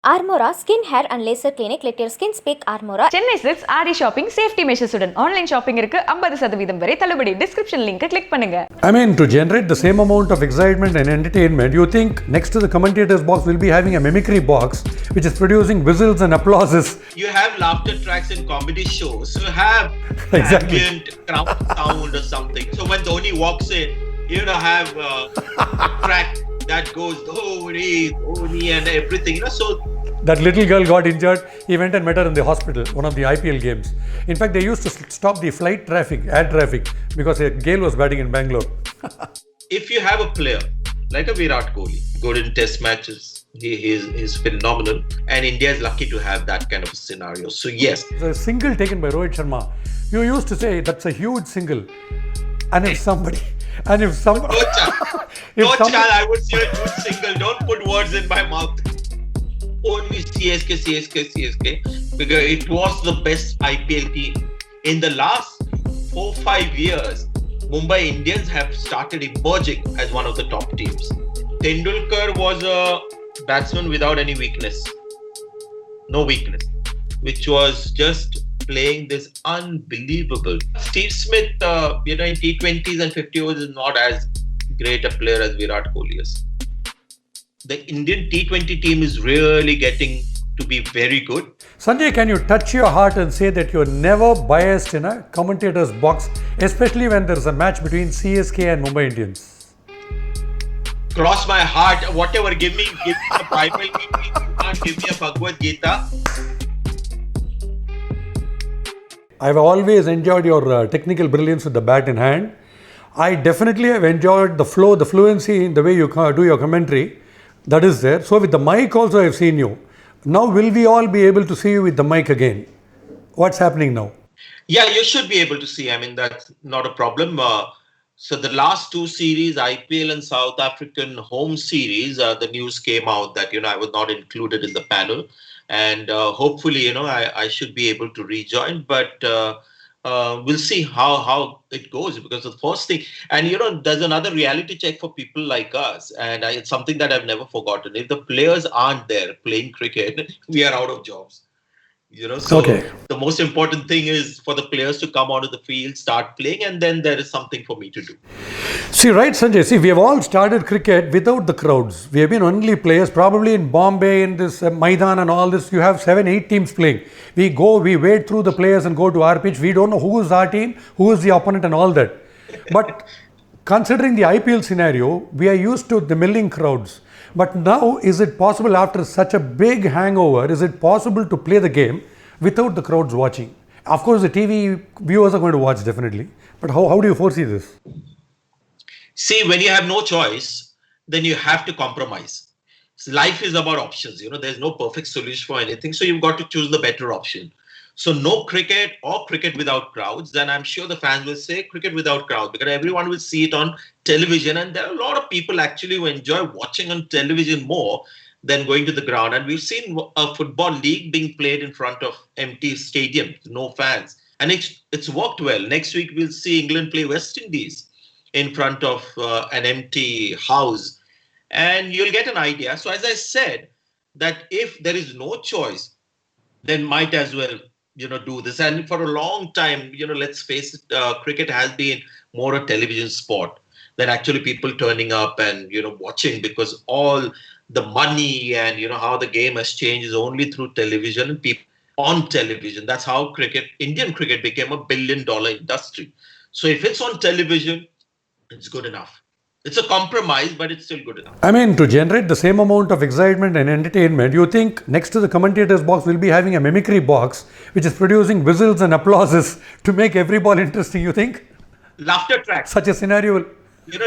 Armora Skin, Hair and Laser Clinic. Let your skin speak. Armora. Chennai Silks Ari Shopping Safety Measures உடன் online shopping இருக்கு 50% வரை தள்ளுபடி. Description லிங்கை click பண்ணுங்க. I mean, to generate the same amount of excitement and entertainment, you think next to the commentator's box will be having a mimicry box which is producing whistles and applauses. You have laughter tracks in comedy shows. You have Exactly. ambient crowd sound or something. So when Dhoni walks in, you know, have a track that goes Dhoni and everything. You know, so That little girl got injured. He went and met her in the hospital, one of the IPL games. In fact, they used to stop the flight traffic, air traffic, because a gale was batting in Bangalore. if you have a player like a Virat Kohli, good in test matches, he's phenomenal, and India is lucky to have that kind of a scenario. So yes, The single taken by Rohit Sharma, you used to say that's a huge single. And if somebody, no chance, I would say a good single. Don't put words in my mouth. Only CSK, because it was the best IPL team. In the last 4-5 years, Mumbai Indians have started emerging as one of the top teams. Tendulkar was a batsman without any weakness. No weakness. Which was just playing this unbelievable. Steve Smith, in T20s and 50 overs is not as great a player as Virat Kohli is. The Indian T20 team is really getting to be very good. Sanjay, can you touch your heart and say that you're never biased in a commentator's box, especially when there's a match between CSK and Mumbai Indians? Cross my heart, whatever, give me the Bible, give me a Bhagavad Gita. I've always enjoyed your technical brilliance with the bat in hand. I definitely have enjoyed the flow, the fluency in the way you do your commentary. That is there. So with the mic also I've seen you. Now will we all be able to see you with the mic again? What's happening now? Yeah, you should be able to see. I mean, that's not a problem. So the last two series, IPL and South African home series, the news came out that, I was not included in the panel. And hopefully, I should be able to rejoin. But we'll see how it goes, because the first thing, and there's another reality check for people like us, and it's something that I've never forgotten. If the players aren't there playing cricket, we are out of jobs. So Okay. The most important thing is for the players to come onto the field, start playing, and then there is something for me to do. See, right, Sanjay. See, we have all started cricket without the crowds. We have been only players, probably in Bombay, in this Maidan and all this. You have 7-8 teams playing. We wade through the players and go to our pitch. We don't know who is our team, who is the opponent, and all that. But considering the IPL scenario, we are used to the milling crowds. But now, is it possible after such a big hangover, is it possible to play the game without the crowds watching? Of course, the TV viewers are going to watch definitely. But how do you foresee this? See, when you have no choice, then you have to compromise. So life is about options. There's no perfect solution for anything. So you've got to choose the better option. So no cricket or cricket without crowds. Then I'm sure the fans will say cricket without crowds, because everyone will see it on television. And there are a lot of people actually who enjoy watching on television more than going to the ground. And we've seen a football league being played in front of empty stadiums, no fans. And it's worked well. Next week, we'll see England play West Indies in front of an empty house. And you'll get an idea. So as I said, that if there is no choice, then might as well, do this. And for a long time, let's face it, cricket has been more a television sport than actually people turning up and, watching, because all the money and, how the game has changed is only through television and people on television. That's how Indian cricket became $1 billion industry. So if it's on television, it's good enough. It's a compromise, but it's still good enough. I mean, to generate the same amount of excitement and entertainment, you think next to the commentator's box we'll be having a mimicry box which is producing whistles and applauses to make every ball interesting, you think? Laughter tracks. Such a scenario will...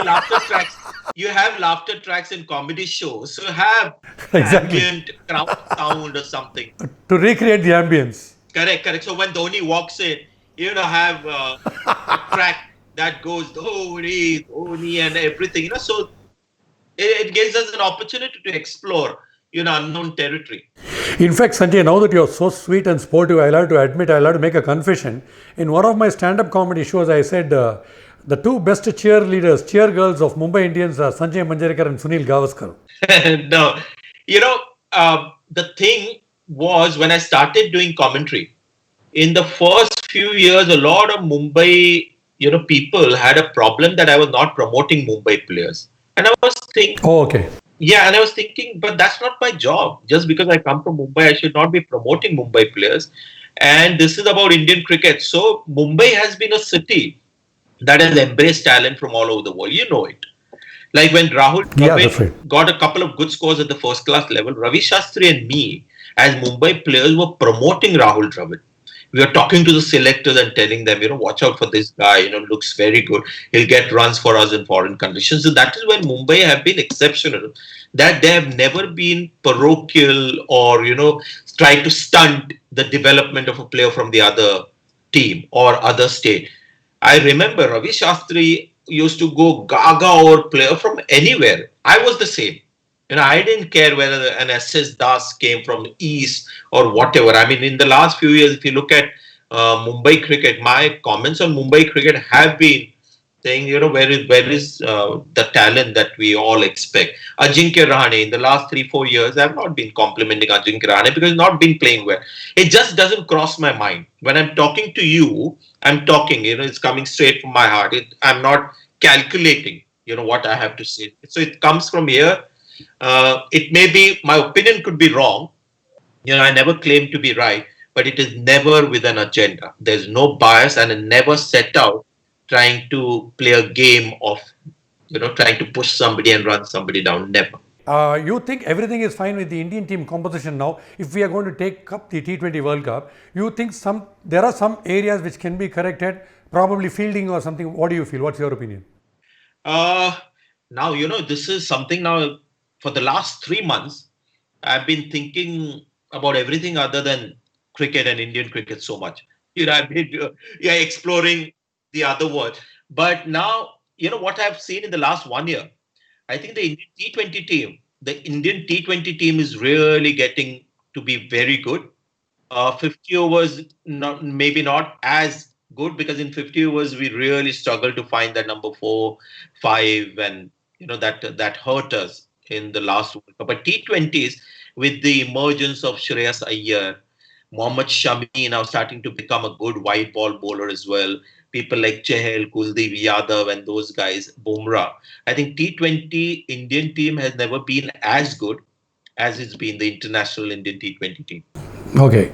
Laughter tracks. You have laughter tracks in comedy shows. So you have Exactly. ambient crowd sound or something. To recreate the ambience. Correct. So when Dhoni walks in, have a track that goes Dhoni and everything. So it gives us an opportunity to explore, unknown territory. In fact, Sanjay, now that you're so sweet and sportive, I'll have to admit, I'll have to make a confession. In one of my stand-up comedy shows, I said the two best cheer girls of Mumbai Indians are Sanjay Manjrekar and Sunil Gavaskar. No, the thing was when I started doing commentary, in the first few years, a lot of Mumbai, people had a problem that I was not promoting Mumbai players. And I was thinking, Oh, okay. yeah, and I was thinking, but that's not my job. Just because I come from Mumbai, I should not be promoting Mumbai players. And this is about Indian cricket. So Mumbai has been a city that has embraced talent from all over the world. You know it. Like when Rahul Yeah, that's Dravid right. got a couple of good scores at the first class level, Ravi Shastri and me, as Mumbai players, were promoting Rahul Dravid. We are talking to the selectors and telling them, watch out for this guy, looks very good. He'll get runs for us in foreign conditions. So that is when Mumbai have been exceptional, that they have never been parochial or, try to stunt the development of a player from the other team or other state. I remember Ravi Shastri used to go gaga over player from anywhere. I was the same. I didn't care whether an SS Das came from the East or whatever. I mean, in the last few years, if you look at Mumbai cricket, my comments on Mumbai cricket have been saying, where is the talent that we all expect? Ajinkya Rahane, in the last 3-4 years, I have not been complimenting Ajinkya Rahane because he's not been playing well. It just doesn't cross my mind. When I'm talking to you, I'm talking, it's coming straight from my heart. I'm not calculating, what I have to say. So it comes from here. It may be, my opinion could be wrong. I never claim to be right, but it is never with an agenda. There's no bias, and I never set out trying to play a game of, trying to push somebody and run somebody down. Never. You think everything is fine with the Indian team composition now? If we are going to take up the T20 World Cup, you think there are some areas which can be corrected, probably fielding or something? What do you feel? What's your opinion? Now, this is something now for the last 3 months, I've been thinking about everything other than cricket and Indian cricket so much. I've been exploring the other world. But now, what I've seen in the last 1 year, I think the Indian T20 team is really getting to be very good. 50 overs, maybe not as good, because in 50 overs we really struggle to find that number 4, 5, and that hurt us in the last World Cup. But T20s, with the emergence of Shreyas Iyer, Mohammad Shami now starting to become a good white ball bowler as well. People like Chahal, Kuldeep Yadav, and those guys, Bumrah. I think T20 Indian team has never been as good as it's been the international Indian T20 team. Okay.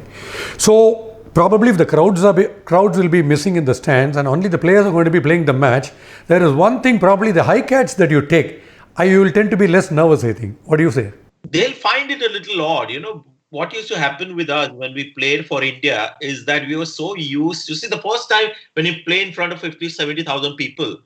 So probably if the crowds will be missing in the stands and only the players are going to be playing the match, there is one thing, probably the high catch that you take, you will tend to be less nervous, I think. What do you say? They'll find it a little odd. What used to happen with us when we played for India is that we were so used to see the first time when you play in front of 50, 70,000 people,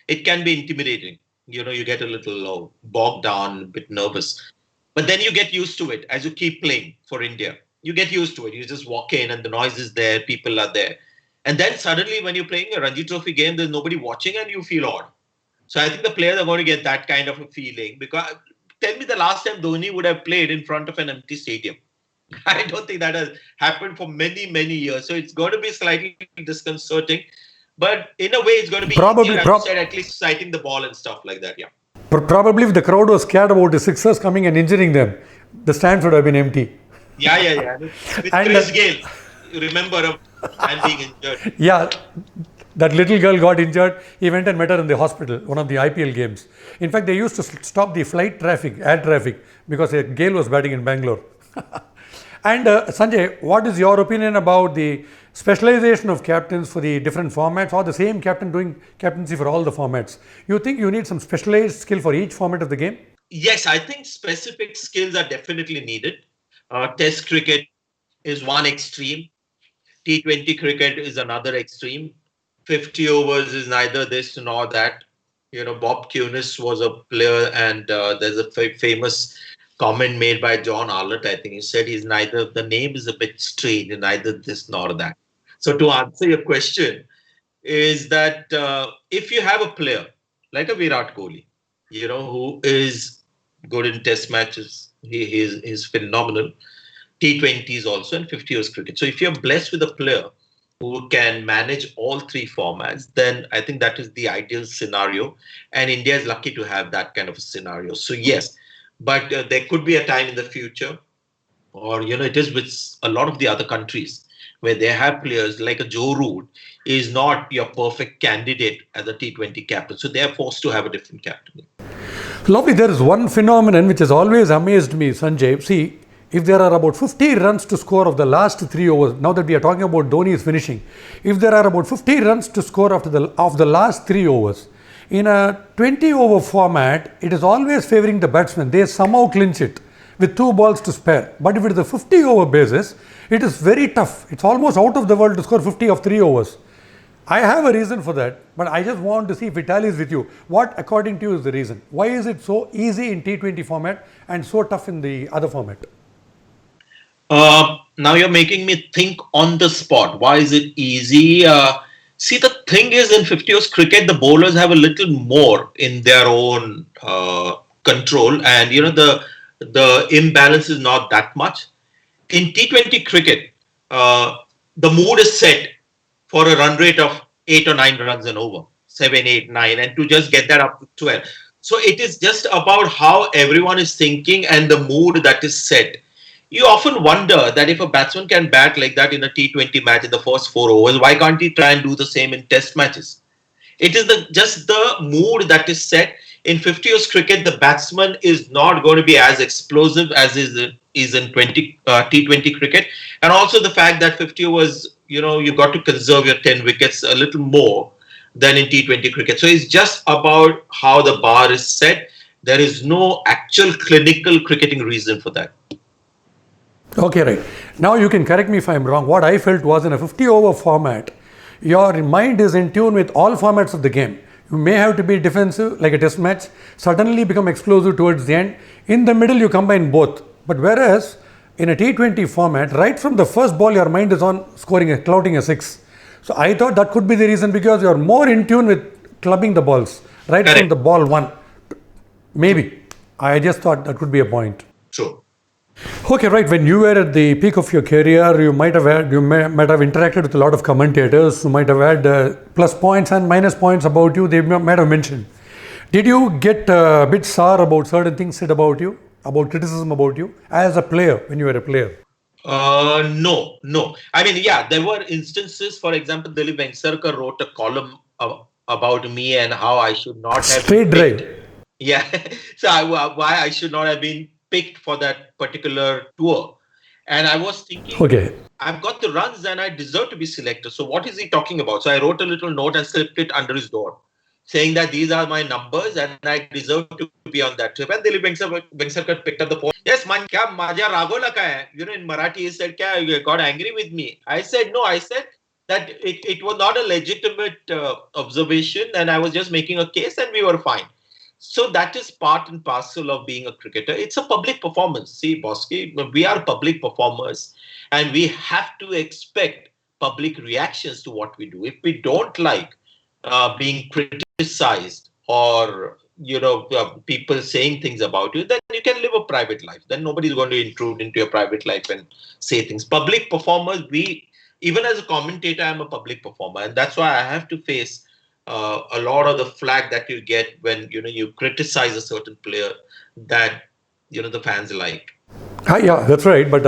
it can be intimidating. You get a little bogged down, a bit nervous. But then you get used to it as you keep playing for India. You get used to it. You just walk in and the noise is there, people are there. And then suddenly when you're playing a Ranji Trophy game, there's nobody watching and you feel odd. So I think the players are going to get that kind of a feeling, because tell me the last time Dhoni would have played in front of an empty stadium. I don't think that has happened for many, many years. So it's going to be slightly disconcerting. But in a way, it's going to be easier, at least sighting the ball and stuff like that. Yeah. Probably if the crowd was scared about the Sixers coming and injuring them, the stands would have been empty. Yeah. With Chris Gayle, you remember a man being injured. Yeah, that little girl got injured. He went and met her in the hospital, one of the IPL games. In fact, they used to stop the air traffic, because Gayle was batting in Bangalore. And Sanjay, what is your opinion about the specialization of captains for the different formats, or the same captain doing captaincy for all the formats? You think you need some specialized skill for each format of the game? Yes, I think specific skills are definitely needed. Test cricket is one extreme. T20 cricket is another extreme. 50 overs is neither this nor that. Bob Cunis was a player, and there's a famous comment made by John Arlott. I think he said the name is a bit strange, neither this nor that. So to answer your question is that if you have a player like a Virat Kohli, who is good in test matches, he is phenomenal. T20s also, and 50 overs cricket. So if you're blessed with a player who can manage all three formats, then I think that is the ideal scenario. And India is lucky to have that kind of a scenario. So yes, but there could be a time in the future or it is with a lot of the other countries where they have players like a Joe Root is not your perfect candidate as a T20 captain. So they are forced to have a different captain. Lovely. There is one phenomenon which has always amazed me, Sanjay. See, if there are about 50 runs to score of the last 3 overs, now that we are talking about Dhoni's finishing, if there are about 50 runs to score of the last 3 overs, in a 20 over format, it is always favoring the batsman. They somehow clinch it with 2 balls to spare. But if it is a 50 over basis, it is very tough. It's almost out of the world to score 50 of 3 overs. I have a reason for that, but I just want to see if it tallies with you. What, according to you, is the reason? Why is it so easy in T20 format and so tough in the other format? Now you're making me think on the spot. Why is it easy? See, the thing is, in 50 overs cricket, the bowlers have a little more in their own control, and the imbalance is not that much. In T20 cricket, the mood is set for a run rate of 8 or 9 runs and over, 7, 8, 9, and to just get that up to 12. So it is just about how everyone is thinking and the mood that is set. You often wonder that if a batsman can bat like that in a T20 match in the first 4 overs, why can't he try and do the same in test matches? It is just the mood that is set. In 50 overs cricket, the batsman is not going to be as explosive as is in T20 cricket. And also the fact that 50 overs, you got to conserve your 10 wickets a little more than in T20 cricket. So it's just about how the bar is set. There is no actual clinical cricketing reason for that. Okay, right. Now you can correct me if I'm wrong. What I felt was in a 50 over format, your mind is in tune with all formats of the game. You may have to be defensive like a test match, suddenly become explosive towards the end. In the middle, you combine both. But whereas in a T20 format, right from the first ball, your mind is on clouting a 6. So I thought that could be the reason, because you're more in tune with clubbing the balls right Correct. From the ball 1. Maybe. I just thought that could be a point. True. Okay, right. When you were at the peak of your career, you might have interacted with a lot of commentators who might have had plus points and minus points about you. They might have mentioned. Did you get a bit sour about certain things said about you, about criticism about you as a player when you were a player? No. I mean, yeah, there were instances. For example, Dilip Vengsarkar wrote a column about me and how I should not have straight drive. Yeah, so why I should not have been picked for that particular tour. And I was thinking, okay, I've got the runs and I deserve to be selected. So what is he talking about? So I wrote a little note and slipped it under his door, saying that these are my numbers and I deserve to be on that trip. And Dilip Vengsarkar picked up the phone. Yes, man, kya maja ragona ka hai? In Marathi he said, kya you got angry with me? I said, no, I said that it was not a legitimate observation and I was just making a case and we were fine. So that is part and parcel of being a cricketer. It's a public performance. See, Bosky, we are public performers and we have to expect public reactions to what we do. If we don't like being criticized or, people saying things about you, then you can live a private life. Then nobody's going to intrude into your private life and say things. Public performers, even as a commentator, I'm a public performer. And that's why I have to face a lot of the flack that you get when you criticize a certain player that the fans like. Yeah, that's right. But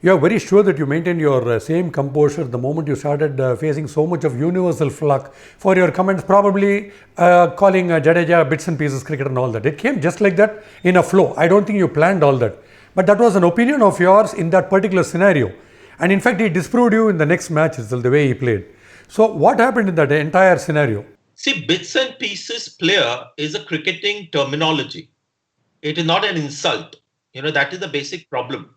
you are very sure that you maintained your same composure the moment you started facing so much of universal flack for your comments, probably calling Jadeja bits and pieces cricket and all that. It came just like that in a flow. I don't think you planned all that. But that was an opinion of yours in that particular scenario. And in fact, he disproved you in the next match itself, the way he played. So what happened in that entire scenario? See, bits and pieces player is a cricketing terminology. It is not an insult. That is the basic problem.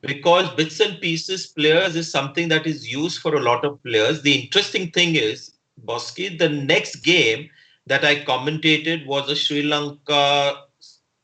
Because bits and pieces players is something that is used for a lot of players. The interesting thing is, Bosky, the next game that I commentated was a Sri Lanka,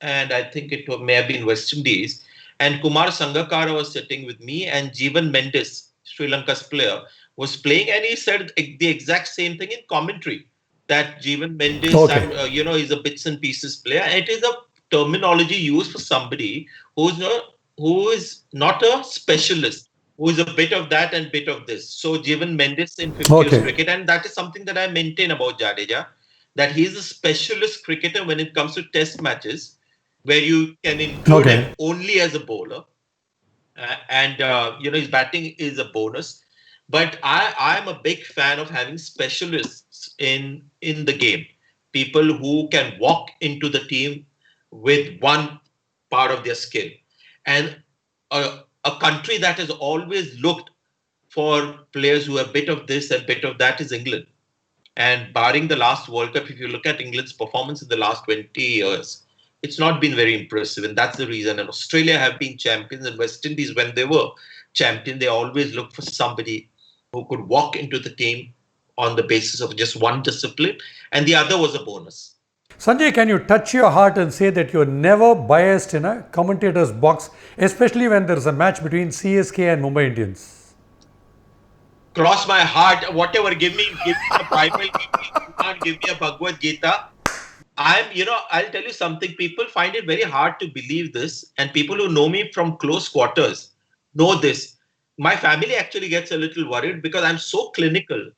and I think it may have been West Indies. And Kumar Sangakkara was sitting with me, and Jeevan Mendes, Sri Lanka's player, was playing, and he said the exact same thing in commentary, that Jeevan Mendes, is a bits and pieces player. And it is a terminology used for somebody who is not a specialist, who is a bit of that and bit of this. So Jeevan Mendes in 50 years cricket, and that is something that I maintain about Jadeja, that he is a specialist cricketer when it comes to test matches, where you can include him only as a bowler. and his batting is a bonus. But I am a big fan of having specialists in the game, people who can walk into the team with one part of their skill, and a country that has always looked for players who have a bit of this and bit of that is England. And barring the last World Cup, if you look at England's performance in the last 20 years, it's not been very impressive. And that's the reason. And Australia have been champions, and West Indies, when they were champion, they always looked for somebody who could walk into the team on the basis of just one discipline, and the other was a bonus. Sanjay, can you touch your heart and say that you're never biased in a commentator's box, especially when there's a match between CSK and Mumbai Indians? Cross my heart, whatever, give me a Bible, you can't give me a Bhagavad Gita. I'll tell you something. People find it very hard to believe this, and people who know me from close quarters know this. My family actually gets a little worried because I'm so clinical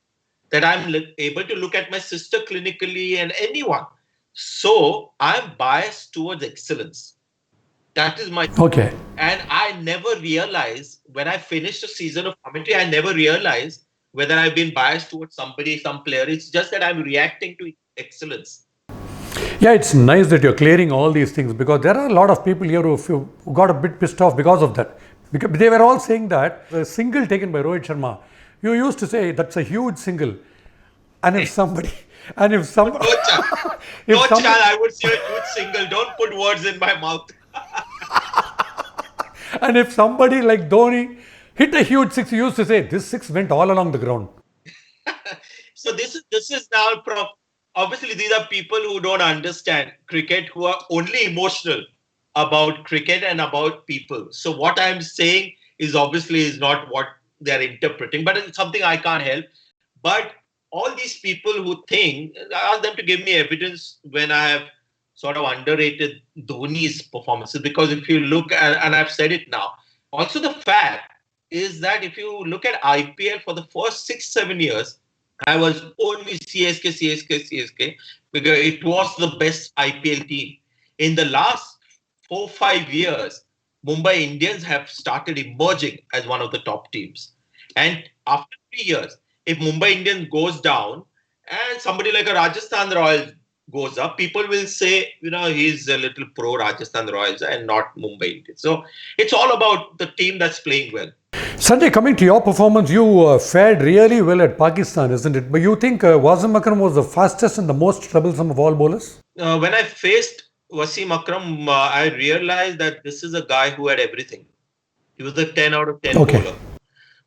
that I'm able to look at my sister clinically and anyone. So I'm biased towards excellence. That is my. Okay. And I never realize when I finished a season of commentary, I never realize whether I've been biased towards somebody, some player. It's just that I'm reacting to excellence. Yeah, it's nice that you're clearing all these things, because there are a lot of people here who got a bit pissed off because of that. Because they were all saying that the single taken by Rohit Sharma, you used to say that's a huge single. And if somebody, No chance. No chance. I would say a huge single. Don't put words in my mouth. and if somebody like Dhoni hit a huge six, you used to say this six went all along the ground. So this is now obviously these are people who don't understand cricket, who are only emotional about cricket and about people. So what I'm saying is obviously is not what they're interpreting, but it's something I can't help. But all these people who think, I ask them to give me evidence when I have sort of underrated Dhoni's performances, because if you look at, and I've said it now, also the fact is that if you look at IPL for the first 6-7 years, I was only CSK, because it was the best IPL team. In the last 4-5 years, Mumbai Indians have started emerging as one of the top teams. And after 3 years, if Mumbai Indians goes down and somebody like a Rajasthan Royals goes up, people will say, he's a little pro Rajasthan Royals and not Mumbai Indians. So it's all about the team that's playing well. Sanjay, coming to your performance, you fared really well at Pakistan, isn't it? But you think Wasim Akram was the fastest and the most troublesome of all bowlers? When I faced Wasim Akram, I realized that this is a guy who had everything. He was a 10 out of 10 bowler.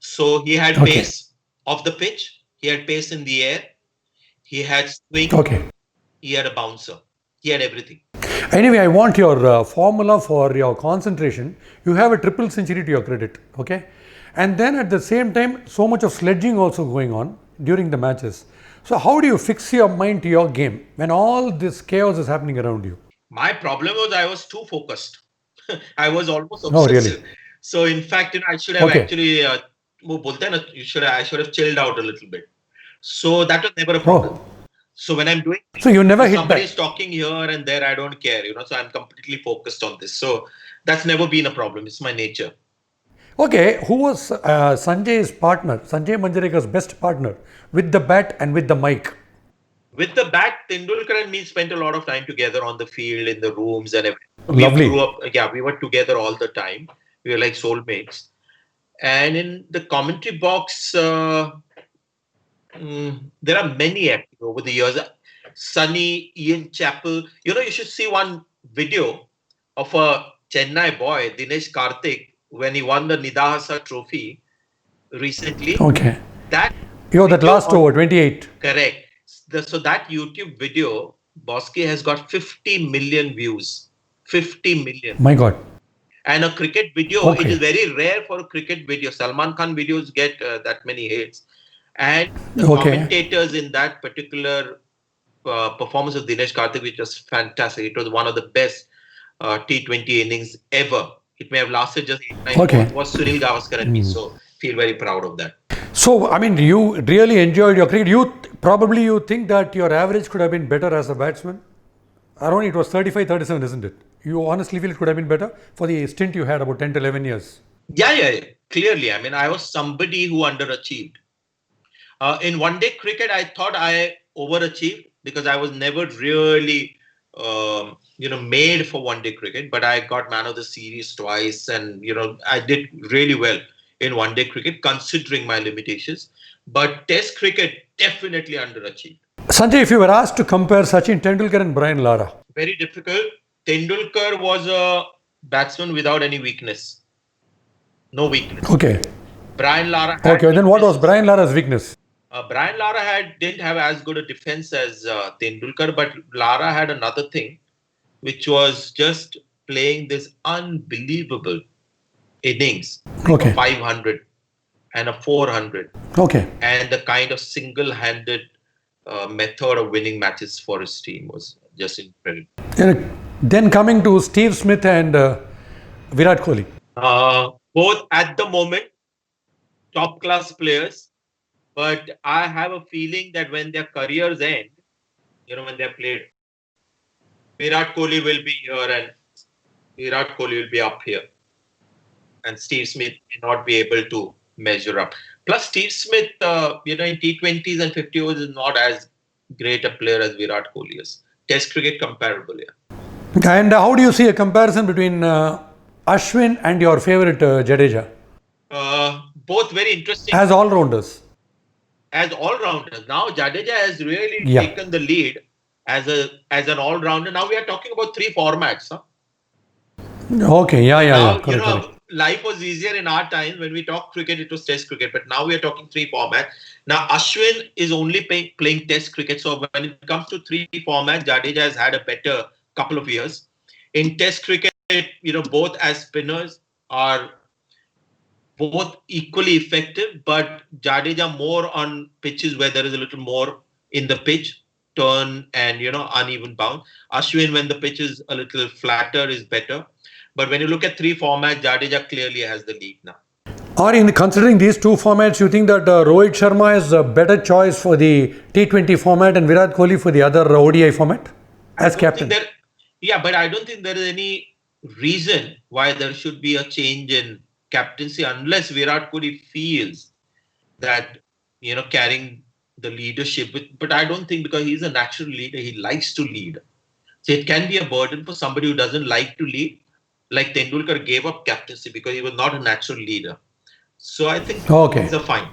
So he had pace off the pitch, he had pace in the air, he had swing, he had a bouncer, he had everything. Anyway, I want your formula for your concentration. You have a triple century to your credit, okay? And then at the same time, so much of sledging also going on during the matches. So how do you fix your mind to your game when all this chaos is happening around you? My problem was I was too focused. I was almost obsessive. Oh, really? So in fact, I should have actually, I should have chilled out a little bit. So that was never a problem. So when I'm doing, so you never hit somebody's talking here and there, I don't care, so I'm completely focused on this. So that's never been a problem. It's my nature. Okay, who was Sanjay's partner, Sanjay Manjarekar's best partner with the bat and with the mic? With the bat, Tendulkar and me spent a lot of time together on the field, in the rooms and everything. Lovely. We grew up, we were together all the time. We were like soulmates. And in the commentary box, there are many actors over the years. Sunny, Ian Chappell. You should see one video of a Chennai boy, Dinesh Karthik, when he won the Nidahasa trophy recently. Okay. That last over, 28. Correct. So that YouTube video, Bosky, has got 50 million views. 50 million. My God. And a cricket video, it is very rare for a cricket video. Salman Khan videos get that many hits. And the commentators in that particular performance of Dinesh Karthik, which was fantastic. It was one of the best T20 innings ever. It may have lasted just 8-9 months. It was Sunil Gavaskar and me. So feel very proud of that. So, you really enjoyed your cricket. You think that your average could have been better as a batsman? Around it was 35-37, isn't it? You honestly feel it could have been better for the stint you had about 10 to 11 years? Yeah. Clearly, I mean, I was somebody who underachieved. In one-day cricket, I thought I overachieved because I was never really, made for one-day cricket. But I got man of the series twice, and I did really well in one-day cricket considering my limitations. But Test cricket definitely underachieved. Sanjay, if you were asked to compare Sachin Tendulkar and Brian Lara, Very difficult. Tendulkar was a batsman without any weakness, no weakness. okay. Brian Lara had Okay, then what was weaknesses. Brian Lara's weakness? Brian Lara didn't have as good a defense as Tendulkar, but Lara had another thing, which was just playing this unbelievable innings, like Okay. a 500 and a 400, Okay. and the kind of single-handed method of winning matches for his team was just incredible. Then coming to Steve Smith and Virat Kohli. Both at the moment top-class players, but I have a feeling that when their careers end, when they're played, Virat Kohli will be here and Virat Kohli will be up here. And Steve Smith may not be able to measure up. Plus, Steve Smith, in T20s and 50 overs is not as great a player as Virat Kohli is. Test cricket comparable, yeah. And how do you see a comparison between Ashwin and your favorite Jadeja Both very interesting as all rounders? as all-rounders. Now Jadeja has really Yeah. taken the lead as an all-rounder. Now we are talking about three formats. Huh? Okay, yeah. Now, Correct. life was easier in our time. When we talked cricket, it was Test cricket. But now we are talking three formats. Now, Ashwin is only playing Test cricket. So when it comes to three formats, Jadeja has had a better couple of years. In Test cricket, both as spinners are both equally effective, but Jadeja more on pitches where there is a little more in the pitch, turn and uneven bounce. Ashwin, when the pitch is a little flatter, is better. But when you look at three formats, Jadeja clearly has the lead now. Or in considering these two formats, you think that Rohit Sharma is a better choice for the T20 format and Virat Kohli for the other ODI format as captain? But I don't think there is any reason why there should be a change in captaincy unless Virat Kohli feels that carrying the leadership. But I don't think, because he's a natural leader, he likes to lead. So it can be a burden for somebody who doesn't like to lead. Like Tendulkar gave up captaincy because he was not a natural leader. So I think things are fine.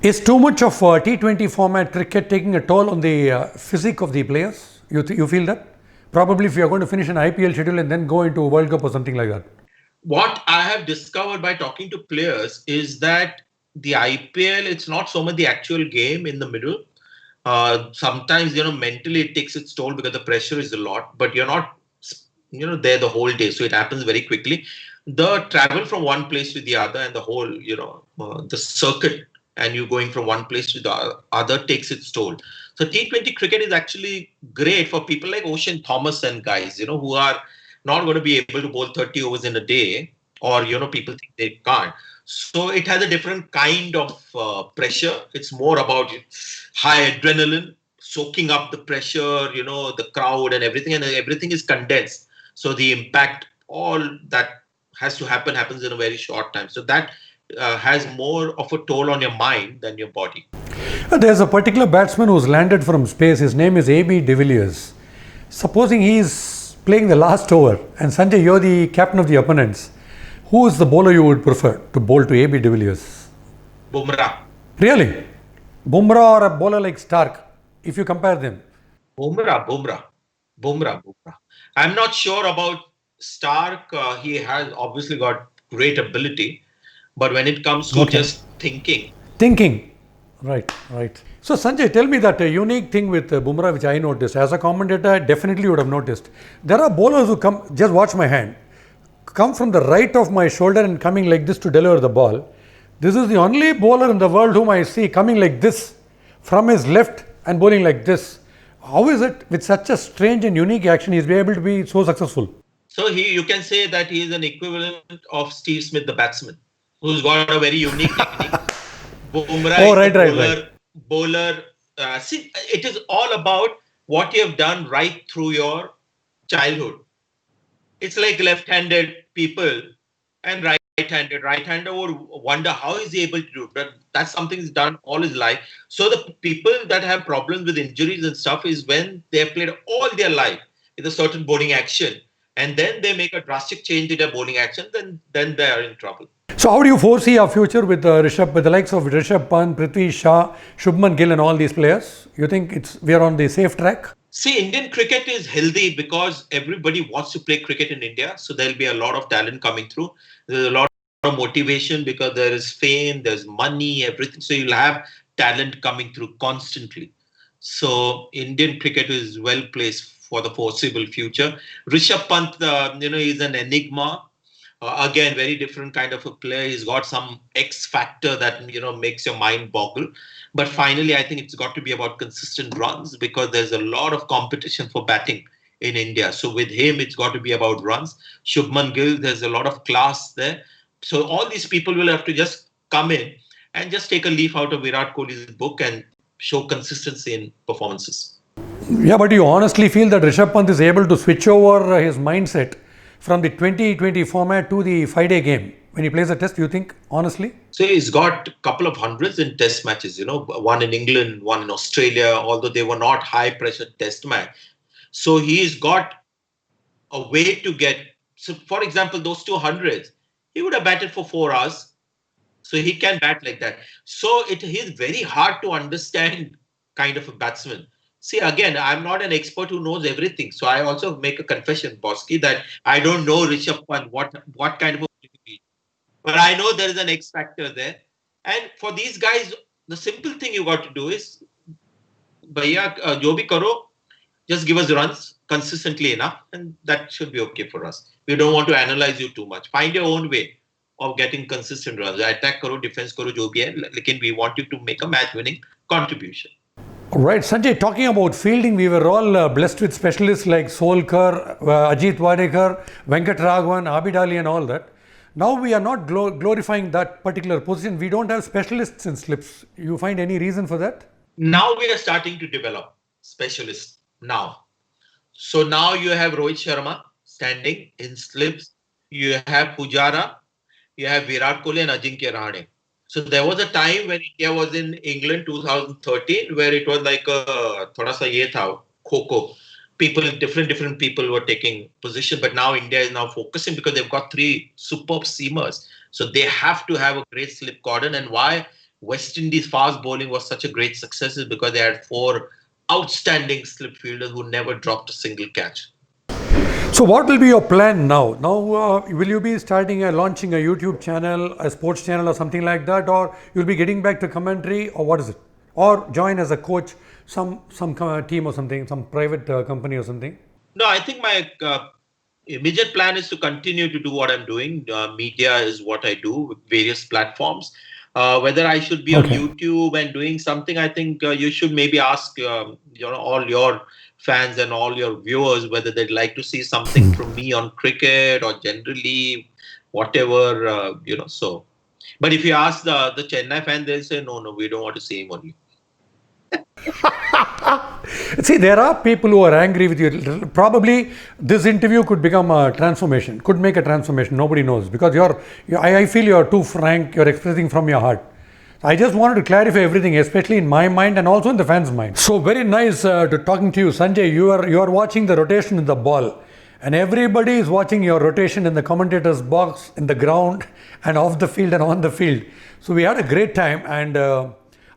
Is too much of T20 format cricket taking a toll on the physique of the players? You feel that? Probably if you are going to finish an IPL schedule and then go into World Cup or something like that. What I have discovered by talking to players is that the IPL, it's not so much the actual game in the middle. Sometimes, mentally it takes its toll because the pressure is a lot, but you're not, there the whole day. So it happens very quickly. The travel from one place to the other and the whole, the circuit and you going from one place to the other takes its toll. So T20 cricket is actually great for people like Ocean Thomas and guys, who are not going to be able to bowl 30 overs in a day, or, people think they can't. So it has a different kind of pressure. It's more about high adrenaline, soaking up the pressure, the crowd and everything is condensed. So the impact, all that has to happens in a very short time. So that has more of a toll on your mind than your body. There's a particular batsman who's landed from space. His name is AB de Villiers. Supposing he is playing the last over, and Sanjay, you're the captain of the opponents, who is the bowler you would prefer to bowl to AB de Villiers? Bumrah. Really? Bumrah or a bowler like Stark, if you compare them? Bumrah. I'm not sure about Stark. He has obviously got great ability, but when it comes to just thinking. Right. So Sanjay, tell me that a unique thing with Bumrah which I noticed. As a commentator, I definitely would have noticed. There are bowlers who come, just watch my hand, come from the right of my shoulder and coming like this to deliver the ball. This is the only bowler in the world whom I see coming like this from his left and bowling like this. How is it with such a strange and unique action he's been able to be so successful? So you can say that he is an equivalent of Steve Smith, the batsman, who's got a very unique technique. Bumrah bowler. See, it is all about what you have done right through your childhood. It's like left-handed people and right-hander would wonder how is he able to do it. But that's something he's done all his life. So the people that have problems with injuries and stuff is when they have played all their life with a certain bowling action, and then they make a drastic change in their bowling action, then they are in trouble. So how do you foresee our future with with the likes of Rishabh Pant, Prithvi Shaw, Shubman Gill, and all these players? You think we are on the safe track? See, Indian cricket is healthy because everybody wants to play cricket in India. So there'll be a lot of talent coming through. There's a lot of motivation because there is fame, there's money, everything. So you'll have talent coming through constantly. So Indian cricket is well placed for the foreseeable future. Rishabh Pant, is an enigma. Again, very different kind of a player. He's got some X factor that makes your mind boggle. But finally, I think it's got to be about consistent runs because there's a lot of competition for batting in India. So with him, it's got to be about runs. Shubman Gill, there's a lot of class there. So all these people will have to just come in and just take a leaf out of Virat Kohli's book and show consistency in performances. Yeah, but you honestly feel that Rishabh Pant is able to switch over his mindset from the 2020 format to the 5-day game when he plays a test, you think, honestly? So he's got a couple of hundreds in test matches, one in England, one in Australia, although they were not high pressure test match. So he's got a way to get, so for example, those 200s, he would have batted for 4 hours. So he can bat like that. So it is very hard to understand kind of a batsman. See, again, I'm not an expert who knows everything. So I also make a confession, Bosky, that I don't know Rishabh Pant, what kind of a player he is. But I know there is an X factor there. And for these guys, the simple thing you got to do is, Bhaiya, jo bhi karo, just give us runs consistently enough, and that should be okay for us. We don't want to analyze you too much. Find your own way of getting consistent runs. Attack karo, defense karo, jo bhi hai. Lekin we want you to make a match-winning contribution. Right, Sanjay, talking about fielding, we were all blessed with specialists like Solkar, Ajit Wadekar, Venkat Raghavan, Abid Ali and all that. Now we are not glorifying that particular position. We don't have specialists in slips. You find any reason for that? Now we are starting to develop specialists now. So now you have Rohit Sharma standing in slips. You have Pujara, you have Virat Kohli and Ajinkya Rahane. So there was a time when India was in England 2013 where it was like thoda sa ye tha, kho-kho. Different people were taking position, but now India is now focusing because they've got 3 superb seamers. So they have to have a great slip cordon. And why West Indies fast bowling was such a great success is because they had 4 outstanding slip fielders who never dropped a single catch. So what will be your plan now? Now, will you be launching a YouTube channel, a sports channel or something like that, or you'll be getting back to commentary, or what is it? Or join as a coach, some team or something, some private company or something? No, I think my immediate plan is to continue to do what I'm doing. Media is what I do with various platforms. Whether I should be on YouTube and doing something, I think you should maybe ask all your fans and all your viewers whether they'd like to see something from me on cricket or generally whatever, so. But if you ask the Chennai fan, they'll say, no, we don't want to see him only. See, there are people who are angry with you. Probably this interview could become a transformation, could make a transformation. Nobody knows because I feel you're too frank, you're expressing from your heart. I just wanted to clarify everything, especially in my mind and also in the fans' mind. So very nice to talking to you, Sanjay. You are watching the rotation in the ball, and everybody is watching your rotation in the commentator's box, in the ground, and off the field and on the field. So we had a great time, and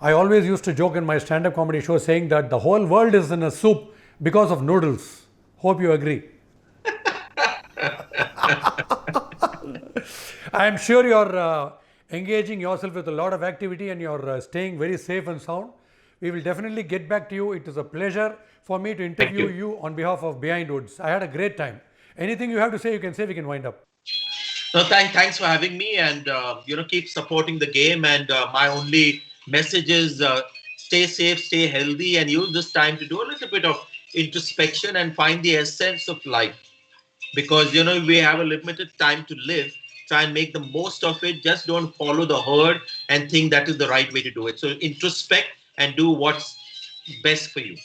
I always used to joke in my stand-up comedy show saying that the whole world is in a soup because of noodles. Hope you agree. I am sure you're engaging yourself with a lot of activity and you're staying very safe and sound. We will definitely get back to you. It is a pleasure for me to interview you on behalf of Behind Woods. I had a great time. Anything you have to say, you can say, we can wind up. No, thanks for having me, and keep supporting the game. And my only message is stay safe, stay healthy, and use this time to do a little bit of introspection and find the essence of life. Because we have a limited time to live. Try and make the most of it. Just don't follow the herd and think that is the right way to do it. So introspect and do what's best for you.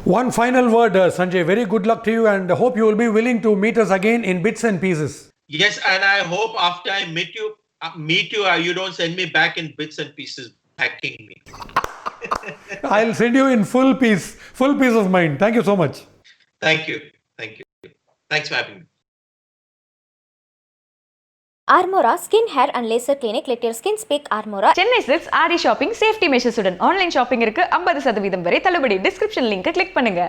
One final word, Sanjay. Very good luck to you, and hope you will be willing to meet us again in bits and pieces. Yes, and I hope after I meet you, you don't send me back in bits and pieces, hacking me. I'll send you in full peace of mind. Thank you so much. Thank you. Thanks for having me. Armora Skin, Hair and Laser Clinic. Let your skin speak Armora. Chennai silks Aadi shopping safety மெஷர்ஸுடன் online shopping இருக்கு 50% வரை தள்ளுபடி. Description லிங்கை click பண்ணுங்க.